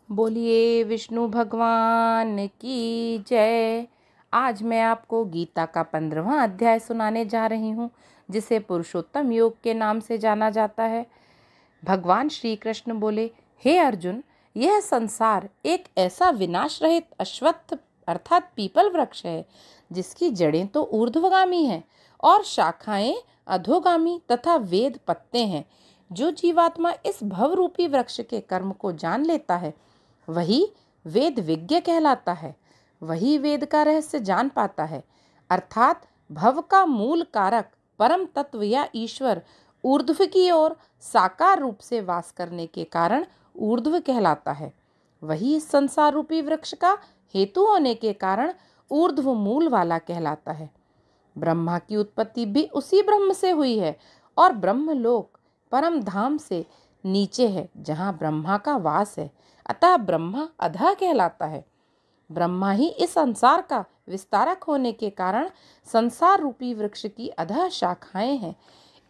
बोलिए विष्णु भगवान की जय। आज मैं आपको गीता का 15वां अध्याय सुनाने जा रही हूँ, जिसे पुरुषोत्तम योग के नाम से जाना जाता है। भगवान श्री कृष्ण बोले, हे अर्जुन, यह संसार एक ऐसा विनाश रहित अश्वत्थ अर्थात पीपल वृक्ष है, जिसकी जड़ें तो ऊर्ध्वगामी हैं और शाखाएं अधोगामी तथा वेद पत्ते हैं। जो जीवात्मा इस भवरूपी वृक्ष के कर्म को जान लेता है, वही वेद विज्ञ कहलाता है। वही वेद का रहस्य जान पाता है, अर्थात भव का मूल कारक परम तत्व या ईश्वर ऊर्ध्व की ओर साकार रूप से वास करने के कारण ऊर्ध्व कहलाता है। वही इस संसार रूपी वृक्ष का हेतु होने के कारण ऊर्ध्व मूल वाला कहलाता है। ब्रह्मा की उत्पत्ति भी उसी ब्रह्म से हुई है और ब्रह्मलोक परम धाम से नीचे है, जहाँ ब्रह्मा का वास है, अतः ब्रह्मा अधः कहलाता है। ब्रह्मा ही इस संसार का विस्तारक होने के कारण संसार रूपी वृक्ष की अधः शाखाएं हैं।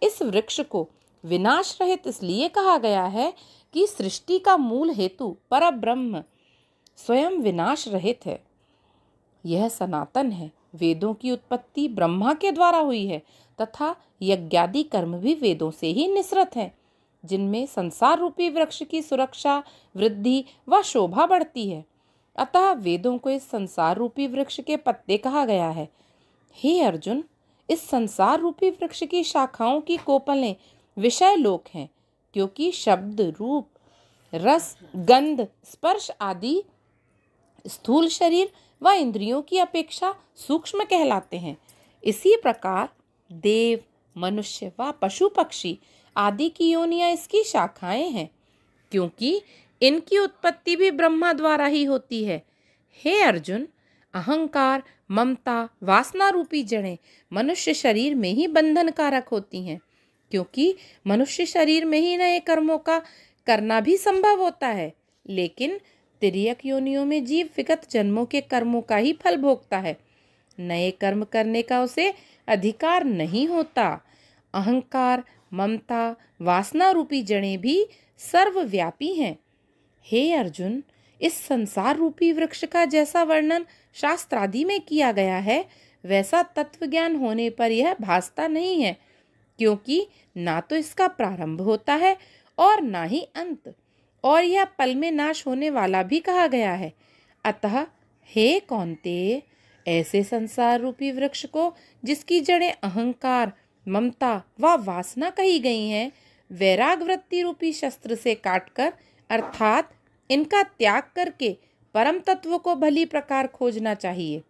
इस वृक्ष को विनाश रहित इसलिए कहा गया है कि सृष्टि का मूल हेतु परब्रह्म स्वयं विनाश रहित है। यह सनातन है। वेदों की उत्पत्ति ब्रह्मा के द्वारा हुई है तथा यज्ञादि कर्म भी वेदों से ही निसृत हैं, जिनमें संसार रूपी वृक्ष की सुरक्षा, वृद्धि व शोभा बढ़ती है। अतः वेदों को इस संसार रूपी वृक्ष के पत्ते कहा गया है। हे अर्जुन, इस संसार रूपी वृक्ष की शाखाओं की कोपलें विषय लोक हैं, क्योंकि शब्द, रूप, रस, गंध, स्पर्श आदि स्थूल शरीर व इंद्रियों की अपेक्षा सूक्ष्म कहलाते हैं। इसी प्रकार देव, मनुष्य व पशु पक्षी आदि की योनियां इसकी शाखाएं हैं, क्योंकि इनकी उत्पत्ति भी ब्रह्मा द्वारा ही होती है। हे अर्जुन, अहंकार, ममता, वासना रूपी जड़ें मनुष्य शरीर में ही बंधन कारक होती हैं, क्योंकि मनुष्य शरीर में ही नए कर्मों का करना भी संभव होता है। लेकिन तिर्यक योनियों में जीव विगत जन्मों के कर्मों का ही फल भोगता है। नए कर्म करने का उसे अधिकार नहीं होता। अहंकार, ममता, वासना रूपी जड़ें भी सर्वव्यापी हैं। हे अर्जुन, इस संसार रूपी वृक्ष का जैसा वर्णन शास्त्रादि में किया गया है, वैसा तत्व ज्ञान होने पर यह भासता नहीं है, क्योंकि ना तो इसका प्रारंभ होता है और ना ही अंत, और यह पल में नाश होने वाला भी कहा गया है। अतः हे कौन्तेय, ऐसे संसार रूपी वृक्ष को, जिसकी जड़ें अहंकार, ममता व वासना कही गई हैं, वैराग वृत्ति रूपी शस्त्र से काटकर, अर्थात इनका त्याग करके परम तत्व को भली प्रकार खोजना चाहिए।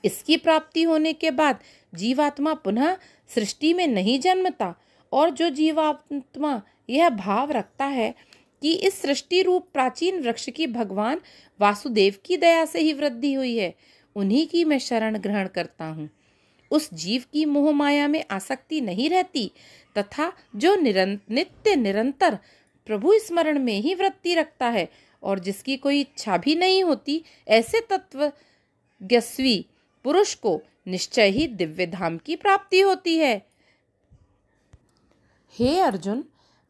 इसकी प्राप्ति होने के बाद जीवात्मा पुनः सृष्टि में नहीं जन्मता, और जो जीवात्मा यह भाव रखता है कि इस सृष्टि रूप प्राचीन वृक्ष की भगवान वासुदेव की दया से ही वृद्धि हुई है, उन्हीं की मैं शरण ग्रहण करता हूँ। उस जीव की मोह माया में आसक्ति नहीं रहती तथा जो नित्य निरंतर प्रभु स्मरण में ही वृत्ति रखता है और जिसकी कोई इच्छा भी नहीं होती, ऐसे तत्वज्ञस्वी पुरुष को निश्चय ही दिव्य धाम की प्राप्ति होती है। हे अर्जुन,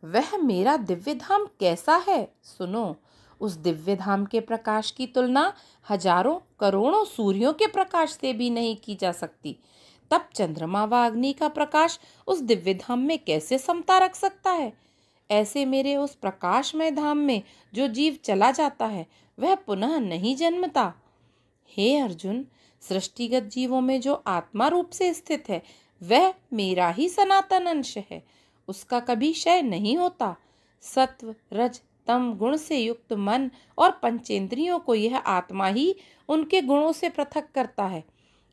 वह मेरा दिव्य धाम कैसा है, सुनो। उस दिव्य धाम के प्रकाश की तुलना हजारों करोड़ों सूर्यों के प्रकाश से भी नहीं की जा सकती। तब चंद्रमा व अग्नि का प्रकाश उस दिव्य धाम में कैसे समता रख सकता है। ऐसे मेरे उस प्रकाशमय धाम में जो जीव चला जाता है, वह पुनः नहीं जन्मता। हे अर्जुन, सृष्टिगत जीवों में जो आत्मा रूप से स्थित है, वह मेरा ही सनातन अंश है। उसका कभी क्षय नहीं होता। सत्व, रज, तम गुण से युक्त मन और पंचेंद्रियों को यह आत्मा ही उनके गुणों से पृथक करता है।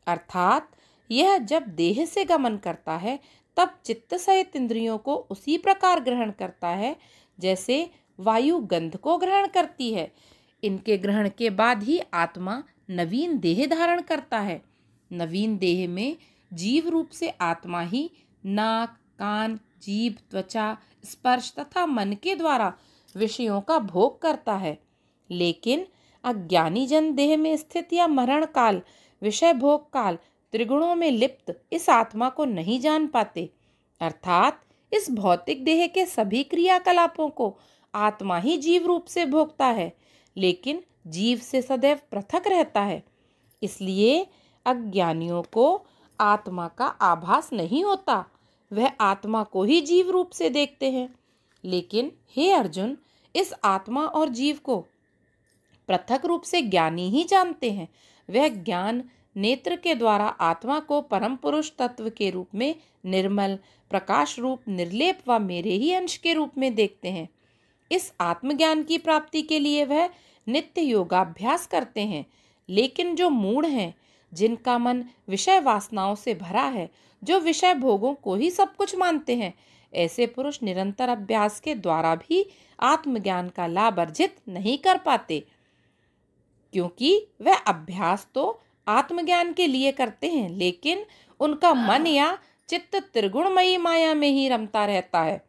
अर्थात यह जब देह से गमन करता है, तब चित्त सहित इंद्रियों को उसी प्रकार ग्रहण करता है जैसे वायु गंध को ग्रहण करती है। इनके ग्रहण के बाद ही आत्मा नवीन देह धारण करता है। नवीन देह में जीव रूप से आत्मा ही नाक, कान, जीभ, त्वचा, स्पर्श तथा मन के द्वारा विषयों का भोग करता है। लेकिन अज्ञानी जन देह में स्थित या मरण काल, विषय भोग काल, त्रिगुणों में लिप्त इस आत्मा को नहीं जान पाते, अर्थात इस भौतिक देह के सभी क्रियाकलापों को आत्मा ही जीव रूप से भोगता है, लेकिन जीव से सदैव पृथक रहता है। इसलिए अज्ञानियों को आत्मा का आभास नहीं होता, वह आत्मा को ही जीव रूप से देखते हैं। लेकिन हे अर्जुन, इस आत्मा और जीव को पृथक रूप से ज्ञानी ही जानते हैं। वह ज्ञान नेत्र के द्वारा आत्मा को परम पुरुष तत्व के रूप में निर्मल प्रकाश रूप निर्लेप व मेरे ही अंश के रूप में देखते हैं। इस आत्मज्ञान की प्राप्ति के लिए वह नित्य योगाभ्यास करते हैं। लेकिन जो मूढ़ हैं, जिनका मन विषय वासनाओं से भरा है, जो विषय भोगों को ही सब कुछ मानते हैं, ऐसे पुरुष निरंतर अभ्यास के द्वारा भी आत्मज्ञान का लाभ अर्जित नहीं कर पाते, क्योंकि वह अभ्यास तो आत्मज्ञान के लिए करते हैं, लेकिन उनका मन या चित्त त्रिगुणमयी माया में ही रमता रहता है।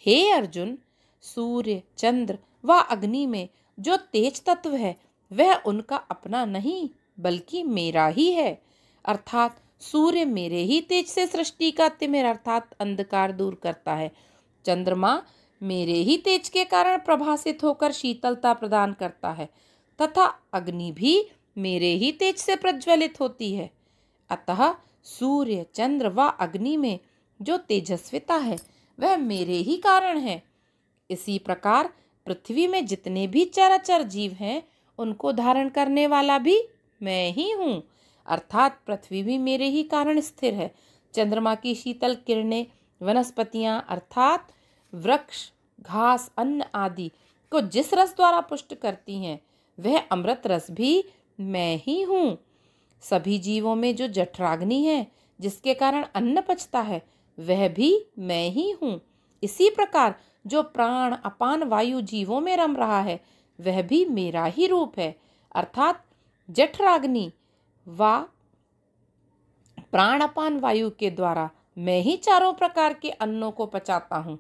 हे अर्जुन, सूर्य, चंद्र व अग्नि में जो तेज तत्व है, वह उनका अपना नहीं बल्कि मेरा ही है। अर्थात सूर्य मेरे ही तेज से सृष्टि का तिमिर अर्थात अंधकार दूर करता है। चंद्रमा मेरे ही तेज के कारण प्रभासित होकर शीतलता प्रदान करता है, तथा अग्नि भी मेरे ही तेज से प्रज्वलित होती है। अतः सूर्य, चंद्र व अग्नि में जो तेजस्विता है, वह मेरे ही कारण है। इसी प्रकार पृथ्वी में जितने भी चराचर जीव हैं, उनको धारण करने वाला भी मैं ही हूँ। अर्थात पृथ्वी भी मेरे ही कारण स्थिर है। चंद्रमा की शीतल किरणें वनस्पतियाँ अर्थात वृक्ष, घास, अन्न आदि को जिस रस द्वारा पुष्ट करती हैं, वह अमृत रस भी मैं ही हूँ। सभी जीवों में जो जठराग्नि है, जिसके कारण अन्न पचता है, वह भी मैं ही हूँ। इसी प्रकार जो प्राण अपान वायु जीवों में रम रहा है, वह भी मेरा ही रूप है। अर्थात जठराग्नि व प्राण अपान वायु के द्वारा मैं ही चारों प्रकार के अन्नों को पचाता हूँ।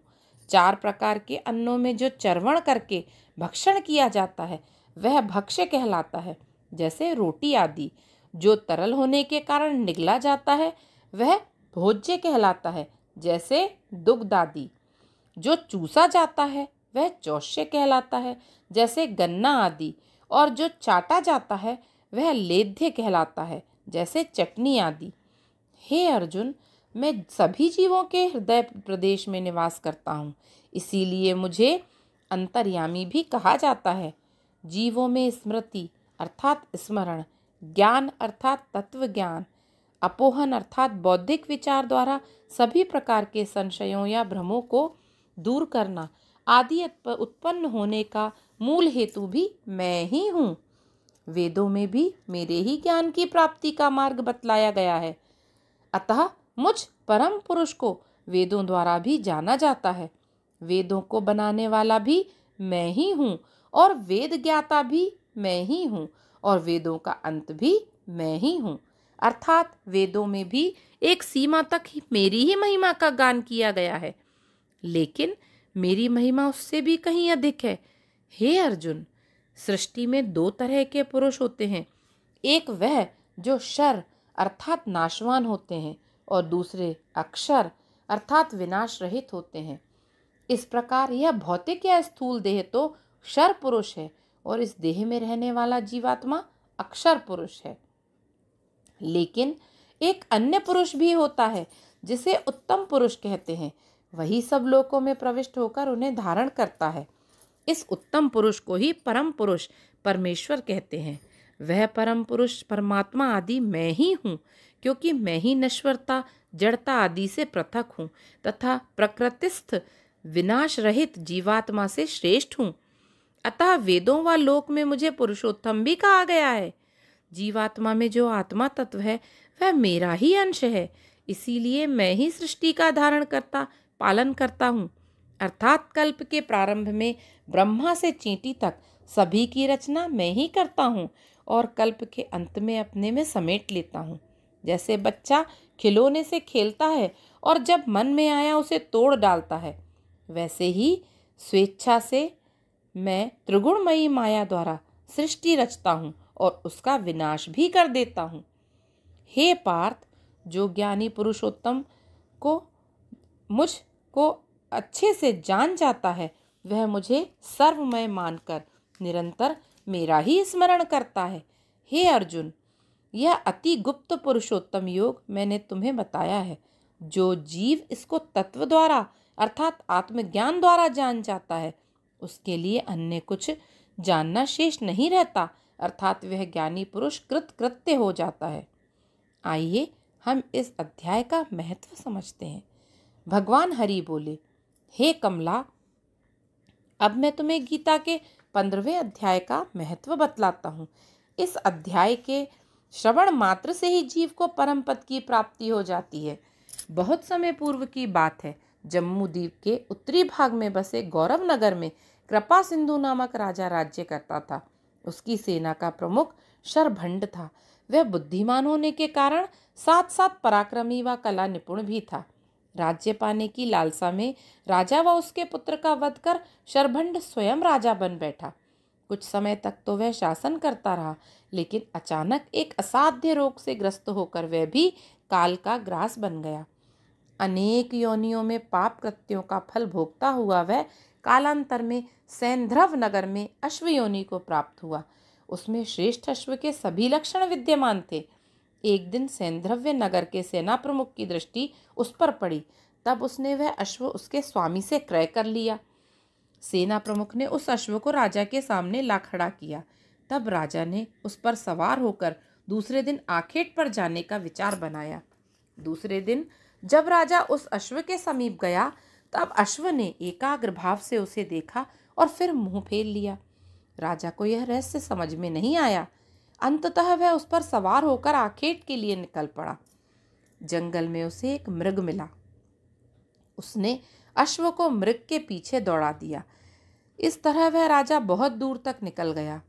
चार प्रकार के अन्नों में जो चर्वण करके भक्षण किया जाता है, वह भक्ष्य कहलाता है। जैसे रोटी आदि जो तरल होने के कारण निगला जाता है, वह भोज्य कहलाता है। जैसे दुग्ध आदि जो चूसा जाता है, वह चौष्य कहलाता है। जैसे गन्ना आदि, और जो चाटा जाता है, वह लेध्य कहलाता है। जैसे चटनी आदि। हे अर्जुन, मैं सभी जीवों के हृदय प्रदेश में निवास करता हूँ, इसीलिए मुझे अंतर्यामी भी कहा जाता है। जीवों में स्मृति अर्थात स्मरण, ज्ञान अर्थात तत्व ज्ञान, अपोहन अर्थात बौद्धिक विचार द्वारा सभी प्रकार के संशयों या भ्रमों को दूर करना आदि उत्पन्न होने का मूल हेतु भी मैं ही हूँ। वेदों में भी मेरे ही ज्ञान की प्राप्ति का मार्ग बतलाया गया है। अतः मुझ परम पुरुष को वेदों द्वारा भी जाना जाता है। वेदों को बनाने वाला भी मैं ही हूँ, और वेद ज्ञाता भी मैं ही हूँ, और वेदों का अंत भी मैं ही हूँ। अर्थात वेदों में भी एक सीमा तक ही मेरी ही महिमा का गान किया गया है, लेकिन मेरी महिमा उससे भी कहीं अधिक है। हे अर्जुन, सृष्टि में दो तरह के पुरुष होते हैं। एक वह जो शर अर्थात नाशवान होते हैं, और दूसरे अक्षर अर्थात विनाश रहित होते हैं। इस प्रकार यह भौतिक या स्थूल देह तो क्षर पुरुष है, और इस देह में रहने वाला जीवात्मा अक्षर पुरुष है। लेकिन एक अन्य पुरुष भी होता है, जिसे उत्तम पुरुष कहते हैं। वही सब लोकों में प्रविष्ट होकर उन्हें धारण करता है। इस उत्तम पुरुष को ही परम पुरुष परमेश्वर कहते हैं। वह परम पुरुष परमात्मा आदि मैं ही हूँ, क्योंकि मैं ही नश्वरता, जड़ता आदि से पृथक हूँ, तथा प्रकृतिस्थ विनाश रहित जीवात्मा से श्रेष्ठ हूँ। अतः वेदों व लोक में मुझे पुरुषोत्तम भी कहा गया है। जीवात्मा में जो आत्मा तत्व है, वह मेरा ही अंश है, इसीलिए मैं ही सृष्टि का धारण करता पालन करता हूँ। अर्थात कल्प के प्रारंभ में ब्रह्मा से चींटी तक सभी की रचना मैं ही करता हूँ, और कल्प के अंत में अपने में समेट लेता हूँ। जैसे बच्चा खिलौने से खेलता है और जब मन में आया उसे तोड़ डालता है, वैसे ही स्वेच्छा से मैं त्रिगुणमयी माया द्वारा सृष्टि रचता हूँ और उसका विनाश भी कर देता हूँ। हे पार्थ, जो ज्ञानी पुरुषोत्तम को मुझ को अच्छे से जान जाता है, वह मुझे सर्वमय मानकर निरंतर मेरा ही स्मरण करता है। हे अर्जुन, यह अति गुप्त पुरुषोत्तम योग मैंने तुम्हें बताया है। जो जीव इसको तत्व द्वारा अर्थात आत्मज्ञान द्वारा जान जाता है, उसके लिए अन्य कुछ जानना शेष नहीं रहता, अर्थात वह ज्ञानी पुरुष कृतकृत्य हो जाता है। आइए हम इस अध्याय का महत्व समझते हैं। भगवान हरि बोले, हे कमला, अब मैं तुम्हें गीता के 15वें अध्याय का महत्व बतलाता हूँ। इस अध्याय के श्रवण मात्र से ही जीव को परम पद की प्राप्ति हो जाती है। बहुत समय पूर्व की बात है, जम्मू द्वीप के उत्तरी भाग में बसे गौरव नगर में कृपा सिंधु नामक राजा राज्य करता था। उसकी सेना का प्रमुख शरभंड था। वह बुद्धिमान होने के कारण साथ साथ पराक्रमी व कला निपुण भी था। राज्य पाने की लालसा में राजा व उसके पुत्र का वध कर शरभंड स्वयं राजा बन बैठा। कुछ समय तक तो वह शासन करता रहा, लेकिन अचानक एक असाध्य रोग से ग्रस्त होकर वह भी काल का ग्रास बन गया। अनेक योनियों में पाप कृत्यों का फल भोगता हुआ वह कालांतर में सैंधव नगर में अश्व योनि को प्राप्त हुआ। उसमें श्रेष्ठ अश्व के सभी लक्षण विद्यमान थे। एक दिन सैंधव्य नगर के सेना प्रमुख की दृष्टि उस पर पड़ी। तब उसने वह अश्व उसके स्वामी से क्रय कर लिया। सेना प्रमुख ने उस अश्व को राजा के सामने ला खड़ा किया। तब राजा ने उस पर सवार होकर दूसरे दिन आखेट पर जाने का विचार बनाया। दूसरे दिन जब राजा उस अश्व के समीप गया, तब अश्व ने एकाग्र भाव से उसे देखा और फिर मुंह फेर लिया। राजा को यह रहस्य समझ में नहीं आया। अंततः वह उस पर सवार होकर आखेट के लिए निकल पड़ा। जंगल में उसे एक मृग मिला। उसने अश्व को मृग के पीछे दौड़ा दिया। इस तरह वह राजा बहुत दूर तक निकल गया।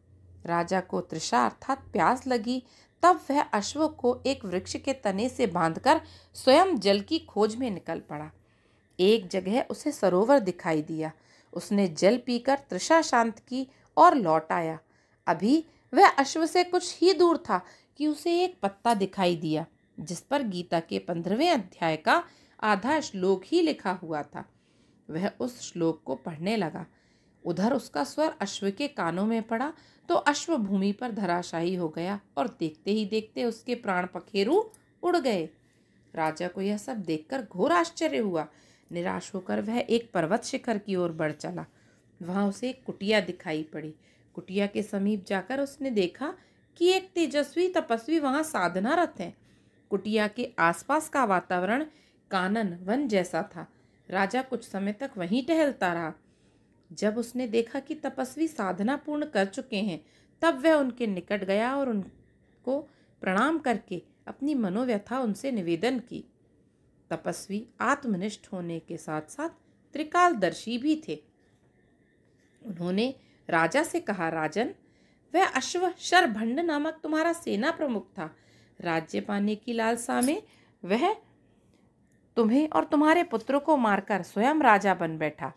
राजा को तृषा अर्थात प्यास लगी। तब वह अश्व को एक वृक्ष के तने से बांधकर स्वयं जल की खोज में निकल पड़ा। एक जगह उसे सरोवर दिखाई दिया। उसने जल पीकर तृषा शांत की और लौट आया। अभी वह अश्व से कुछ ही दूर था कि उसे एक पत्ता दिखाई दिया, जिस पर गीता के 15वें अध्याय का आधा श्लोक ही लिखा हुआ था। वह उस श्लोक को पढ़ने लगा। उधर उसका स्वर अश्व के कानों में पड़ा तो अश्व भूमि पर धराशायी हो गया और देखते ही देखते उसके प्राण पखेरु उड़ गए। राजा को यह सब देखकर घोर आश्चर्य हुआ। निराश होकर वह एक पर्वत शिखर की ओर बढ़ चला। वहां उसे एक कुटिया दिखाई पड़ी। कुटिया के समीप जाकर उसने देखा कि एक तेजस्वी तपस्वी वहां साधनारत हैं। कुटिया के आसपास का वातावरण कानन वन जैसा था। राजा कुछ समय तक वहीं टहलता रहा। जब उसने देखा कि तपस्वी साधना पूर्ण कर चुके हैं, तब वह उनके निकट गया और उनको प्रणाम करके अपनी मनोव्यथा उनसे निवेदन की। तपस्वी आत्मनिष्ठ होने के साथ साथ त्रिकालदर्शी भी थे। उन्होंने राजा से कहा, राजन, वह अश्व शरभंड नामक तुम्हारा सेना प्रमुख था। राज्य पाने की लालसा में वह तुम्हें और तुम्हारे पुत्र को मारकर स्वयं राजा बन बैठा।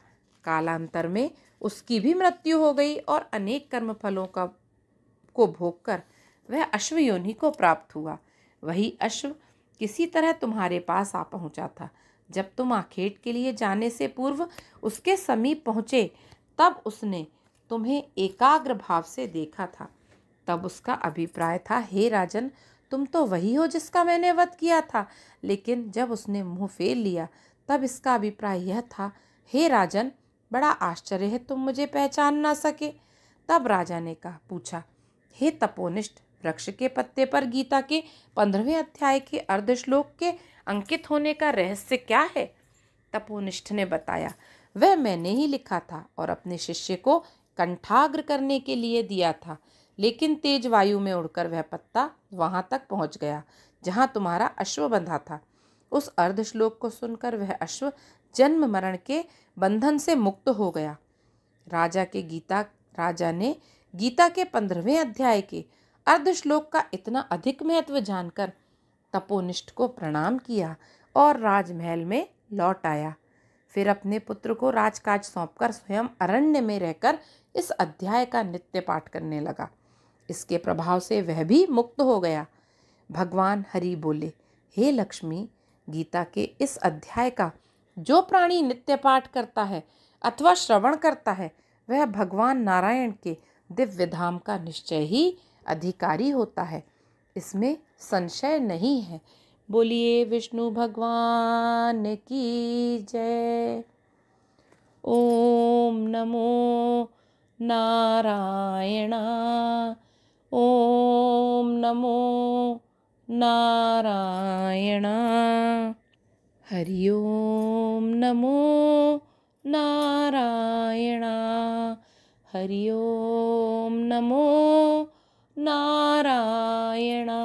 कालांतर में उसकी भी मृत्यु हो गई और अनेक कर्म फलों को भोगकर वह अश्व योनि को प्राप्त हुआ। वही अश्व किसी तरह तुम्हारे पास आ पहुंचा था। जब तुम आखेट के लिए जाने से पूर्व उसके समीप पहुंचे, तब उसने तुम्हें एकाग्र भाव से देखा था। तब उसका अभिप्राय था, हे राजन, तुम तो वही हो जिसका मैंने वध किया था। लेकिन जब उसने मुंह फेर लिया, तब इसका अभिप्राय यह था, हे राजन, बड़ा आश्चर्य है तुम मुझे पहचान ना सके। तब राजा ने पूछा, हे तपोनिष्ठ, वृक्ष के पत्ते पर गीता के 15वें अध्याय के अर्ध श्लोक के अंकित होने का रहस्य क्या है? तपोनिष्ठ ने बताया, वह मैंने ही लिखा था और अपने शिष्य को कंठाग्र करने के लिए दिया था। लेकिन तेज वायु में उड़कर वह पत्ता वहां तक पहुंच गया जहां तुम्हारा अश्व बंधा था। उस अर्ध श्लोक को सुनकर वह अश्व जन्म मरण के बंधन से मुक्त हो गया। राजा ने गीता के 15वें अध्याय के अर्ध श्लोक का इतना अधिक महत्व जानकर तपोनिष्ठ को प्रणाम किया और राजमहल में लौट आया। फिर अपने पुत्र को राजकाज सौंपकर स्वयं अरण्य में रहकर इस अध्याय का नित्य पाठ करने लगा। इसके प्रभाव से वह भी मुक्त हो गया। भगवान हरि बोले, हे लक्ष्मी, गीता के इस अध्याय का जो प्राणी नित्य पाठ करता है, अथवा श्रवण करता है वह भगवान नारायण के दिव्य धाम का निश्चय ही अधिकारी होता है, इसमें संशय नहीं है। बोलिए विष्णु भगवान की जय। ओम नमो नारायणा, ओम नमो नारायणा। हरि ओम नमो नारायणा, हरि ओम नमो नारायणा।